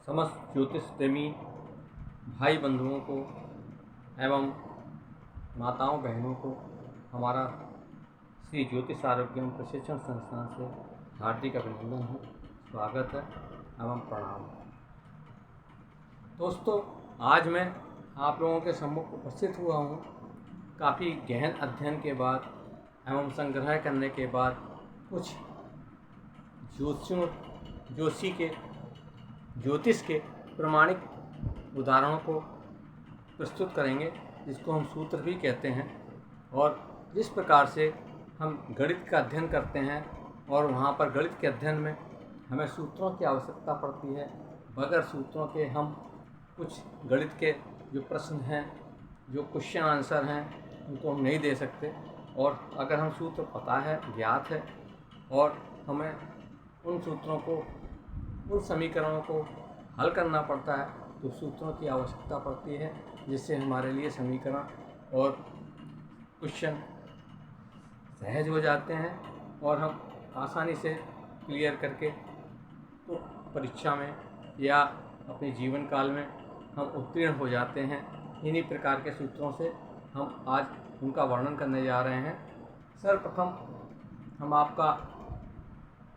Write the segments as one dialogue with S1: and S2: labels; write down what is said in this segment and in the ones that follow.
S1: समस्त ज्योतिष प्रेमी भाई बंधुओं को एवं माताओं बहनों को हमारा श्री ज्योतिष आरोग्यम प्रशिक्षण संस्थान से हार्दिक अभिनंदन है, स्वागत है एवं प्रणाम। दोस्तों, आज मैं आप लोगों के सम्मुख उपस्थित हुआ हूँ काफ़ी गहन अध्ययन के बाद एवं संग्रह करने के बाद कुछ ज्योतिष के प्रमाणिक उदाहरणों को प्रस्तुत करेंगे, जिसको हम सूत्र भी कहते हैं। और जिस प्रकार से हम गणित का अध्ययन करते हैं और वहाँ पर गणित के अध्ययन में हमें सूत्रों की आवश्यकता पड़ती है। बगैर सूत्रों के हम कुछ गणित के जो प्रश्न हैं, जो क्वेश्चन आंसर हैं, उनको हम नहीं दे सकते। और अगर हम सूत्र पता है, ज्ञात है और हमें उन सूत्रों को, उन समीकरणों को हल करना पड़ता है, तो सूत्रों की आवश्यकता पड़ती है, जिससे हमारे लिए समीकरण और क्वेश्चन सहज हो जाते हैं और हम आसानी से क्लियर करके तो परीक्षा में या अपने जीवन काल में हम उत्तीर्ण हो जाते हैं। इन्हीं प्रकार के सूत्रों से हम आज उनका वर्णन करने जा रहे हैं। सर्वप्रथम हम आपका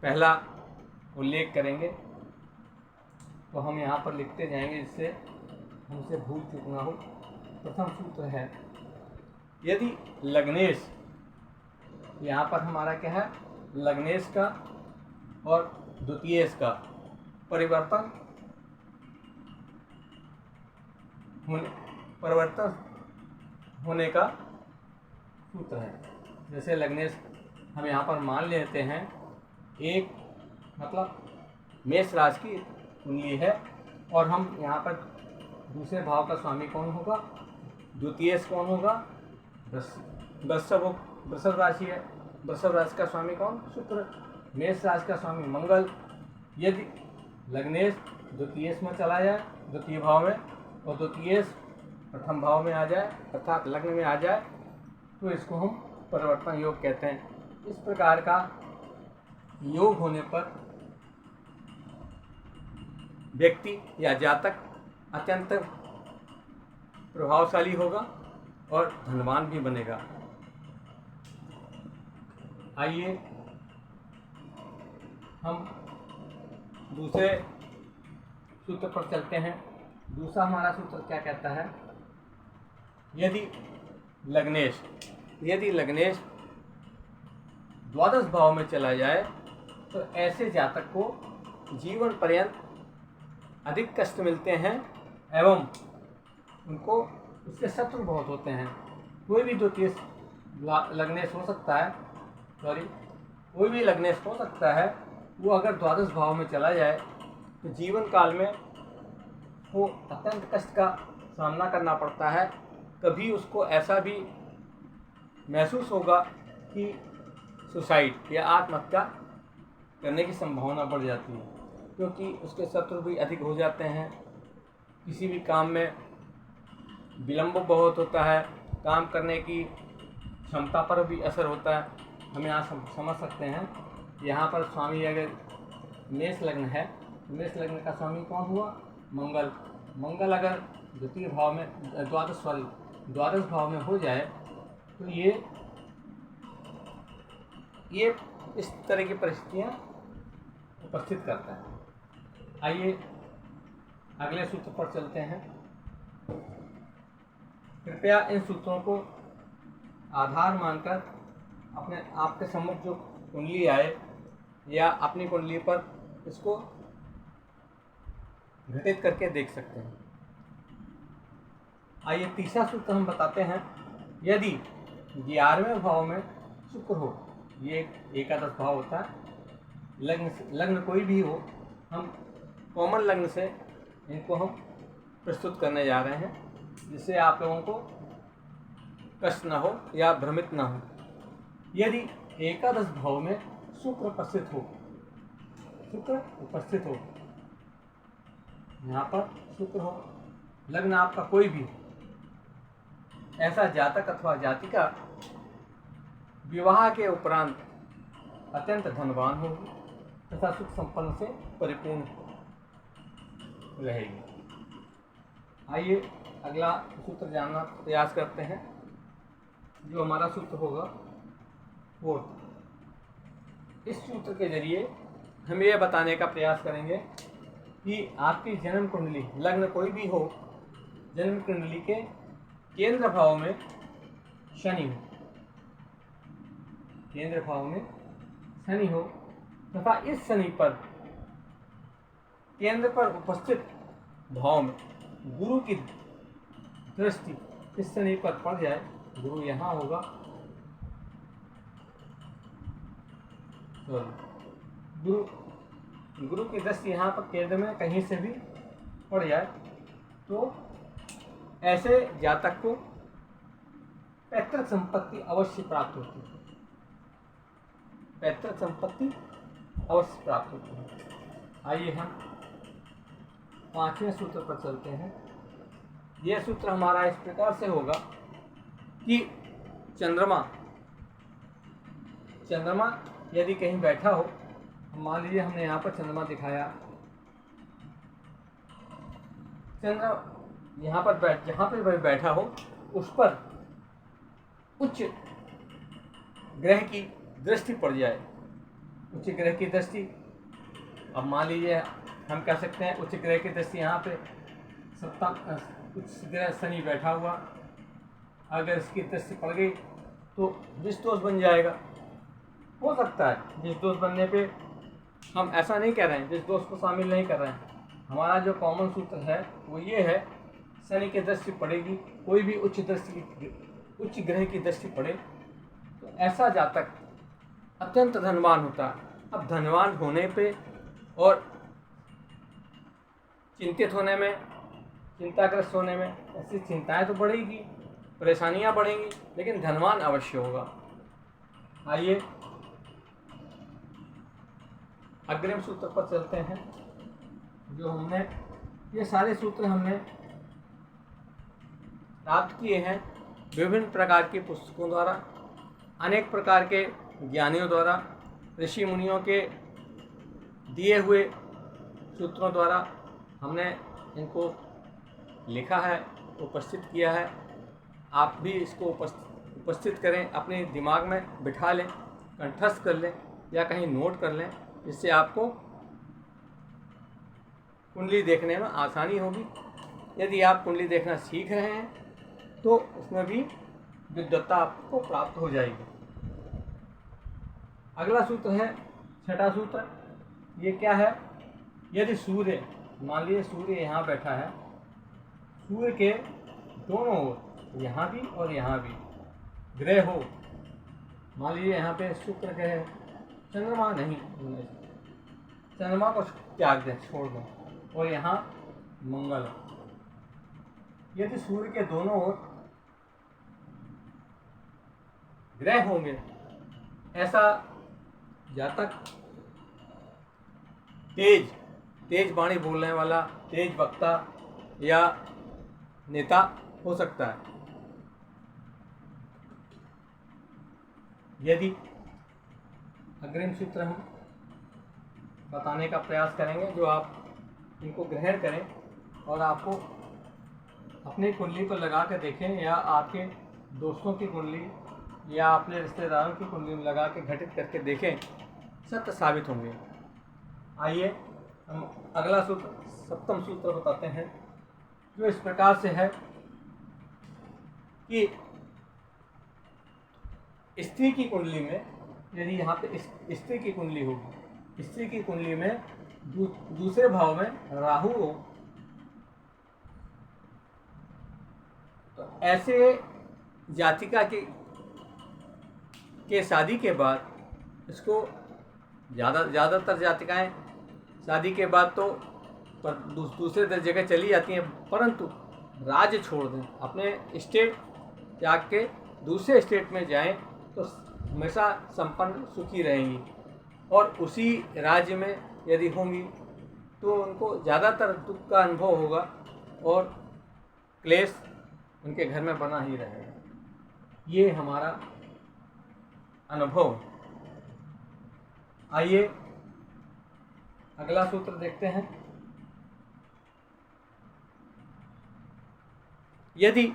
S1: पहला उल्लेख करेंगे, तो हम यहाँ पर लिखते जाएंगे जिससे हमसे भूल चूक ना हो। प्रथम सूत्र है, यदि लग्नेश, यहाँ पर हमारा क्या है, लग्नेश का और द्वितीयेश का परिवर्तन होने का सूत्र है। जैसे लग्नेश हम यहाँ पर मान लेते हैं, एक मतलब मेष राशि की कुंडली है और हम यहाँ पर दूसरे भाव का स्वामी कौन होगा, द्वितीयेश कौन होगा, वृषभ राशि है। वृषभ राशि का स्वामी कौन, शुक्र। मेष राशि का स्वामी मंगल। यदि लग्नेश द्वितीयेश में चला जाए, द्वितीय भाव में, और द्वितीयेश प्रथम भाव में आ जाए अर्थात लग्न में आ जाए, तो इसको हम परिवर्तन योग कहते हैं। इस प्रकार का योग होने पर व्यक्ति या जातक अत्यंत प्रभावशाली होगा और धनवान भी बनेगा। आइए हम दूसरे सूत्र पर चलते हैं। दूसरा हमारा सूत्र क्या कहता है, यदि लग्नेश द्वादश भाव में चला जाए, तो ऐसे जातक को जीवन पर्यंत अधिक कष्ट मिलते हैं एवं उनको उसके शत्रु बहुत होते हैं। कोई भी द्वितीय लग्नेश हो सकता है, कोई भी लग्नेश हो सकता है, वो अगर द्वादश भाव में चला जाए तो जीवन काल में वो अत्यंत कष्ट का सामना करना पड़ता है। कभी उसको ऐसा भी महसूस होगा कि सुसाइड या आत्महत्या करने की संभावना बढ़ जाती है, क्योंकि उसके शत्रु भी अधिक हो जाते हैं। किसी भी काम में विलंब बहुत होता है, काम करने की क्षमता पर भी असर होता है। हम यहाँ समझ सकते हैं, यहाँ पर स्वामी अगर मेष लग्न है, तो मेष लग्न का स्वामी कौन हुआ, मंगल। मंगल अगर द्वितीय भाव में द्वादश भाव में हो जाए, तो ये इस तरह की परिस्थितियाँ उपस्थित करता है। आइए अगले सूत्र पर चलते हैं। कृपया इन सूत्रों को आधार मानकर अपने आपके सम्मुख जो कुंडली आए या अपनी कुंडली पर इसको घटित करके देख सकते हैं। आइए तीसरा सूत्र हम बताते हैं, यदि 11वें भाव में शुक्र हो, ये एकादश भाव होता है, लग्न कोई भी हो, हम कॉमन लग्न से इनको हम प्रस्तुत करने जा रहे हैं, जिससे आप लोगों को कष्ट न हो या भ्रमित न हो। यदि एकादश भाव में शुक्र उपस्थित हो, यहाँ पर शुक्र हो, लग्न आपका कोई भी हो, ऐसा जातक अथवा जातिका विवाह के उपरांत अत्यंत धनवान होगी तथा सुख संपन्न से परिपूर्ण हो। रहेगी। आइए अगला सूत्र जानना प्रयास करते हैं, जो हमारा सूत्र होगा फोर्थ। इस सूत्र के जरिए हम ये बताने का प्रयास करेंगे कि आपकी जन्म कुंडली, लग्न कोई भी हो, जन्म कुंडली के केंद्र भाव में शनि हो, केंद्र भाव में शनि हो तथा इस शनि पर केंद्र पर उपस्थित भाव में गुरु की दृष्टि इस शनि पर पड़ जाए। गुरु यहाँ होगा, गुरु की दृष्टि यहाँ पर केंद्र में कहीं से भी पड़ जाए तो ऐसे जातक को पैतृक संपत्ति अवश्य प्राप्त होती है, पैतृक संपत्ति अवश्य प्राप्त होती है। आइए हम 5वें सूत्र पर चलते हैं। यह सूत्र हमारा इस प्रकार से होगा कि चंद्रमा यदि कहीं बैठा हो, मान लीजिए हमने यहाँ पर चंद्रमा दिखाया, चंद्र यहाँ पर जहाँ पर वह बैठा हो उस पर उच्च ग्रह की दृष्टि पड़ जाए, उच्च ग्रह की दृष्टि, अब मान लीजिए हम कह सकते हैं उच्च ग्रह की दृष्टि यहाँ पे उच्च ग्रह शनि बैठा हुआ, अगर इसकी दृष्टि पड़ गई तो विष दोष बन जाएगा। हो सकता है विष दोष बनने पे, हम ऐसा नहीं कह रहे हैं, विष दोष को शामिल नहीं कर रहे हैं, हमारा जो कॉमन सूत्र है वो ये है, शनि की दृष्टि पड़ेगी, कोई भी उच्च ग्रह की दृष्टि पड़े तो ऐसा जातक अत्यंत धनवान होता है। अब धनवान होने पे और चिंतित होने में, चिंताग्रस्त होने में, ऐसी चिंताएं तो बढ़ेगी, परेशानियां बढ़ेंगी, लेकिन धनवान अवश्य होगा। आइए अग्रिम सूत्र पर चलते हैं। जो हमने ये सारे सूत्र हमने प्राप्त किए हैं विभिन्न प्रकार की पुस्तकों द्वारा, अनेक प्रकार के ज्ञानियों द्वारा, ऋषि मुनियों के दिए हुए सूत्रों द्वारा हमने इनको लिखा है, उपस्थित किया है। आप भी इसको उपस्थित करें, अपने दिमाग में बिठा लें, कंठस्थ कर लें या कहीं नोट कर लें, जिससे आपको कुंडली देखने में आसानी होगी। यदि आप कुंडली देखना सीख रहे हैं तो उसमें भी विद्वत्ता आपको प्राप्त हो जाएगी। अगला सूत्र है छठा सूत्र। ये क्या है? यदि सूर्य, मान लीजिए सूर्य यहाँ बैठा है, सूर्य के दोनों ओर, यहाँ भी और यहाँ भी ग्रह हो, मान लीजिए यहाँ पे शुक्र ग्रह है, चंद्रमा नहीं, चंद्रमा को त्याग दें, छोड़ दें, और यहाँ मंगल है। यदि सूर्य के दोनों ओर ग्रह होंगे, ऐसा जातक तेज वाणी बोलने वाला, तेज वक्ता या नेता हो सकता है। यदि अग्रिम सूत्र हम बताने का प्रयास करेंगे, जो आप इनको ग्रहण करें और आपको अपनी कुंडली पर लगा कर देखें, या आपके दोस्तों की कुंडली या अपने रिश्तेदारों की कुंडली में लगा के घटित करके देखें, सत्य साबित होंगे। आइए हम अगला सूत्र, सप्तम सूत्र बताते हैं, जो इस प्रकार से है कि स्त्री की कुंडली में, यदि यहाँ पे स्त्री की कुंडली होगी, स्त्री की कुंडली में दूसरे भाव में राहु हो, तो ऐसे जातिका के शादी के बाद, इसको ज़्यादातर जातिकाएं शादी के बाद तो दूसरे जगह चली जाती हैं, परंतु राज्य छोड़ दें, अपने स्टेट त्याग के दूसरे स्टेट में जाएं तो हमेशा संपन्न सुखी रहेंगी, और उसी राज्य में यदि होंगी तो उनको ज़्यादातर दुख का अनुभव होगा और क्लेश उनके घर में बना ही रहेगा। ये हमारा अनुभव। आइए अगला सूत्र देखते हैं। यदि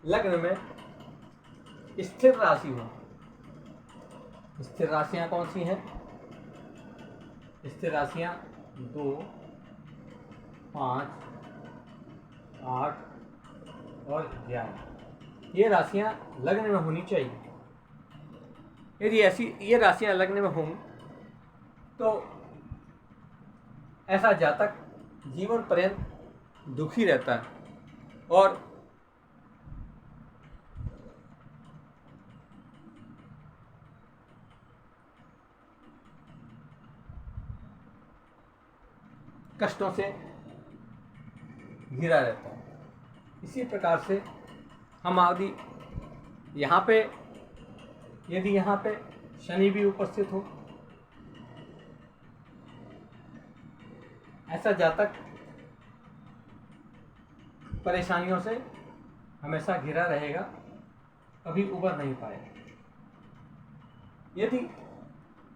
S1: लग्न में स्थिर राशि हो, स्थिर राशियां कौन सी हैं? स्थिर राशियां 2, 5, 8 और 11, ये राशियां लग्न में होनी चाहिए। यदि ऐसी ये राशियां लग्न में हों तो ऐसा जातक जीवन पर्यंत दुखी रहता है और कष्टों से घिरा रहता है। इसी प्रकार से हम आदि यहाँ पे यदि यहाँ पे शनि भी उपस्थित हो, ऐसा जातक परेशानियों से हमेशा घिरा रहेगा, कभी उबर नहीं पाएगा। यदि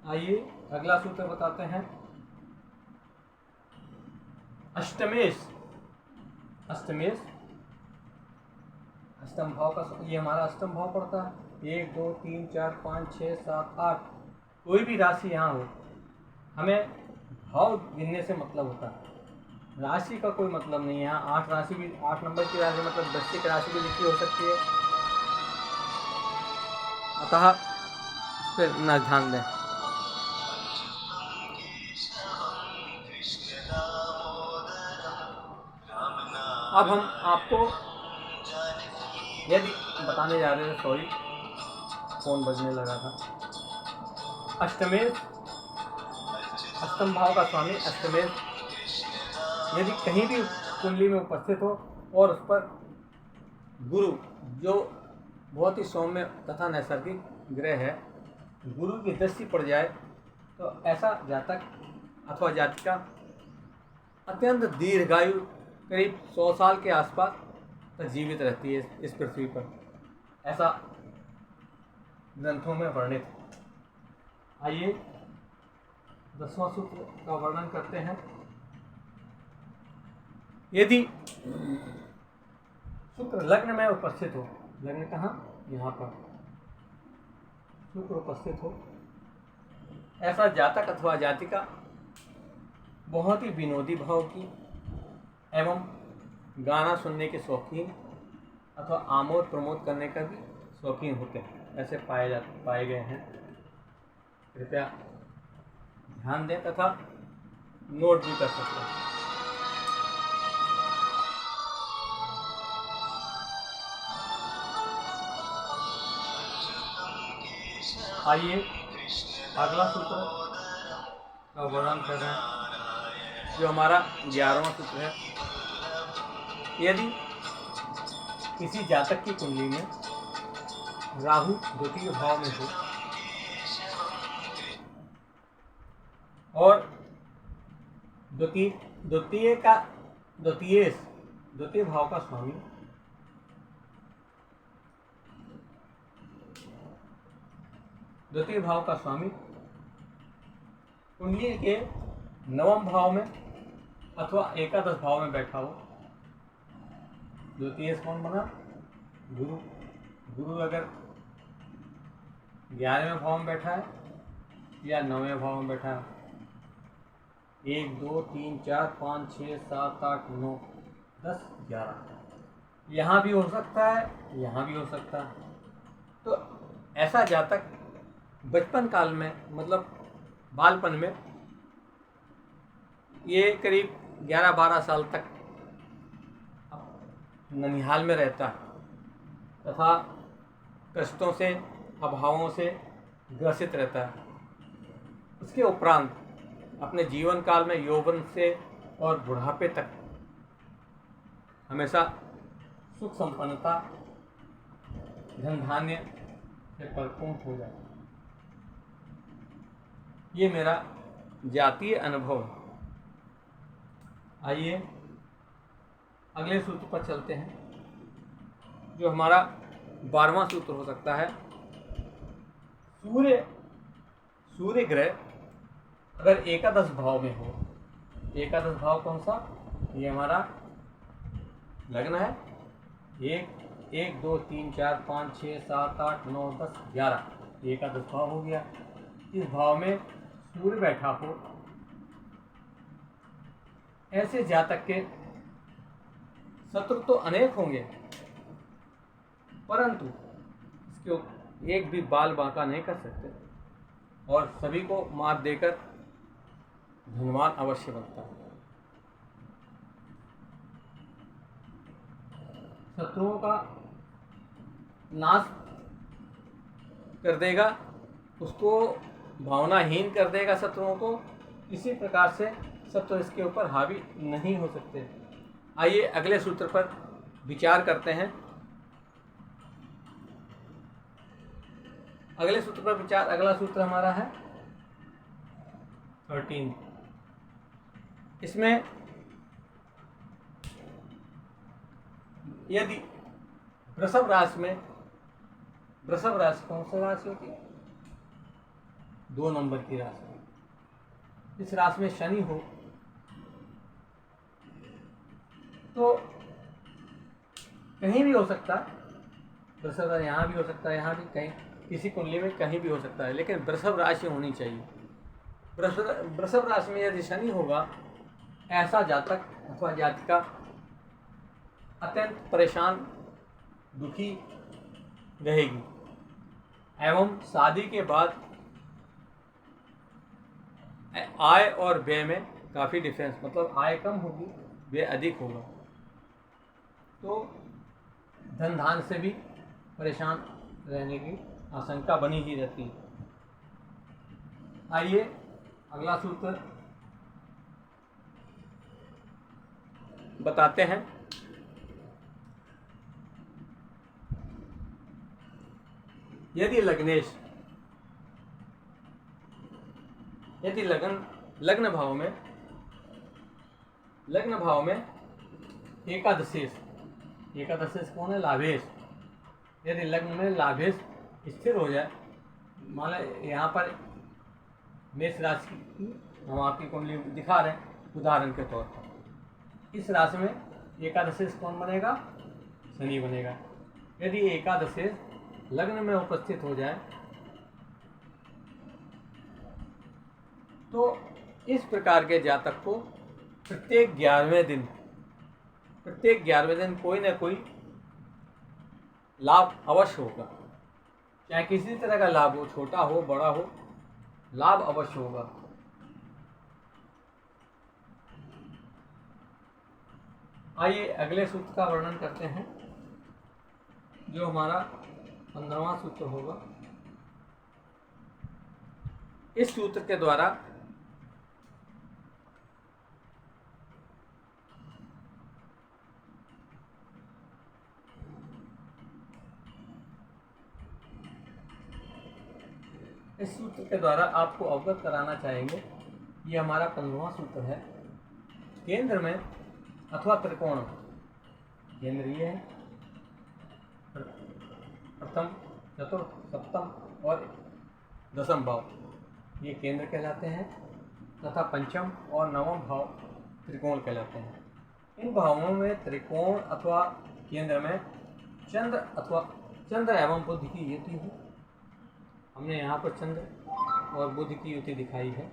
S1: आइए अगला सूत्र बताते हैं। अष्टमेश, अष्टमेश अष्टम भाव का, ये हमारा अष्टम भाव पड़ता है। 1, 2, 3, 4, 5, 6, 7, 8, कोई भी राशि यहाँ हो, हमें भाव गिनने से मतलब होता है, राशि का कोई मतलब नहीं है। यहाँ 8 राशि भी, 8 नंबर की राशि मतलब वृश्चिक राशि भी लिखी हो सकती है, अतः इस पर न ध्यान दें। अब हम आपको यदि बताने जा रहे थे, सॉरी फोन बजने लगा था। अष्टमेश, अष्टम भाव का स्वामी अष्टमेश यदि कहीं भी कुंडली में उपस्थित हो और उस पर गुरु, जो बहुत ही सौम्य तथा नैसर्गिक ग्रह है, गुरु की दृष्टि पड़ जाए तो ऐसा जातक अथवा जातिका अत्यंत दीर्घायु, करीब 100 साल के आसपास तक जीवित रहती है इस पृथ्वी पर, ऐसा ग्रंथों में वर्णित। आइए 10वां सूत्र का वर्णन करते हैं। यदि शुक्र लग्न में उपस्थित हो, लग्न कहाँ? यहाँ पर शुक्र उपस्थित हो, ऐसा जातक अथवा जातिका बहुत ही विनोदी भाव की एवं गाना सुनने के शौकीन अथवा आमोद प्रमोद करने का भी शौकीन होते हैं, ऐसे पाए गए हैं। कृपया ध्यान दें तथा नोट भी कर सकते हैं। आइए अगला सूत्र का वर्णन कर रहे हैं, जो हमारा 11वां सूत्र है। यदि किसी जातक की कुंडली में राहु द्वितीय भाव में हो और द्वितीय भाव का स्वामी कुंडली के 9वें भाव में अथवा एकादश भाव में बैठा हो। द्वितीय कौन बना? गुरु। गुरु अगर 11वें भाव में बैठा है या 9वें भाव में बैठा है, 1, 2, 3, 4, 5, 6, 7, 8, 9, 10, 11, यहाँ भी हो सकता है, यहाँ भी हो सकता है। तो ऐसा जातक बचपन काल में, मतलब बालपन में, ये करीब 11-12 साल तक ननिहाल में रहता है तथा कष्टों से, अभावों से ग्रसित रहता है। उसके उपरांत अपने जीवन काल में यौवन से और बुढ़ापे तक हमेशा सुख संपन्नता, धन धान्य से परिपूर्ण हो जाए। ये मेरा जातीय अनुभव है। आइए अगले सूत्र पर चलते हैं, जो हमारा 12वां सूत्र हो सकता है। सूर्य ग्रह अगर एकादश भाव में हो, एकादश भाव कौन सा? ये हमारा लग्न है एक 1 2 3 4 5 6 7 8 9 10 11, ये का 10 भाव हो गया। इस भाव में सूर्य बैठा हो, ऐसे जातक के शत्रु तो अनेक होंगे, परंतु इसके एक भी बाल बांका नहीं कर सकते और सभी को मात देकर धनवान अवश्य बनता है। शत्रुओं का नाश कर देगा, उसको भावनाहीन कर देगा शत्रुओं को। इसी प्रकार से शत्रु इसके ऊपर हावी नहीं हो सकते। आइए अगले सूत्र पर विचार करते हैं। अगले सूत्र पर विचार, अगला सूत्र हमारा है 13। इसमें यदि वृषभ राशि में, वृषभ राशि कौन सी राशि होती है? 2 नंबर की राशि। इस राशि में शनि हो तो कहीं भी हो सकता है। वृषभ यहाँ भी हो सकता है, यहाँ भी, कहीं किसी कुंडली में कहीं भी हो सकता है, लेकिन वृषभ राशि होनी चाहिए। वृषभ राशि में यदि शनि होगा, ऐसा जातक अथवा जातिका अत्यंत परेशान, दुखी रहेगी एवं शादी के बाद आय और व्यय में काफ़ी डिफरेंस, मतलब आय कम होगी, व्यय अधिक होगा, तो धन धान से भी परेशान रहने की आशंका बनी ही रहती है। आइए अगला सूत्र बताते हैं। यदि लग्नेश, यदि लग्न भाव में एकादशेश, एकादशेश कौन है? लाभेश। यदि लग्न में लाभेश स्थिर हो जाए, मान लें यहाँ पर मेष राशि की हम आपकी कुंडली दिखा रहे हैं उदाहरण के तौर पर, इस राशि में एकादशेश कौन बनेगा? शनि बनेगा। यदि एकादशेश लग्न में उपस्थित हो जाए तो इस प्रकार के जातक को प्रत्येक 11वें दिन कोई ना कोई लाभ अवश्य होगा, चाहे किसी तरह का लाभ हो, छोटा हो बड़ा हो, लाभ अवश्य होगा। आइए अगले सूत्र का वर्णन करते हैं, जो हमारा 15वां सूत्र होगा। इस सूत्र के द्वारा आपको अवगत कराना चाहेंगे। ये हमारा 15वां सूत्र है। केंद्र में अथवा त्रिकोण, केंद्र ये है, प्रथम, चतुर्थ, सप्तम और दशम भाव ये केंद्र कहलाते हैं, तथा पंचम और नवम भाव त्रिकोण कहलाते हैं। इन भावों में त्रिकोण अथवा केंद्र में चंद्र एवं बुध की युति है। हमने यहाँ पर चंद्र और बुध की युति दिखाई है।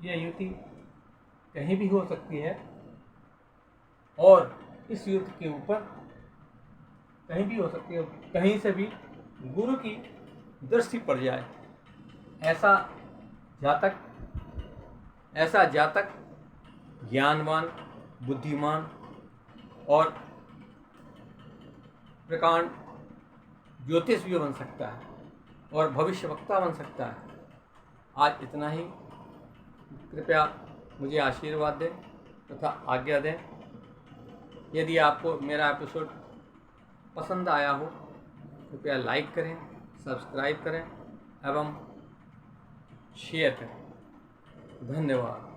S1: यह युति कहीं भी हो सकती है और इस युति के ऊपर कहीं भी हो सकती है, कहीं से भी गुरु की दृष्टि पड़ जाए, ऐसा जातक ज्ञानवान, बुद्धिमान और प्रकांड ज्योतिष भी बन सकता है और भविष्यवक्ता बन सकता है। आज इतना ही। कृपया मुझे आशीर्वाद दें तथा आज्ञा दें। यदि आपको मेरा एपिसोड पसंद आया हो, कृपया लाइक करें, सब्सक्राइब करें एवं शेयर करें। धन्यवाद।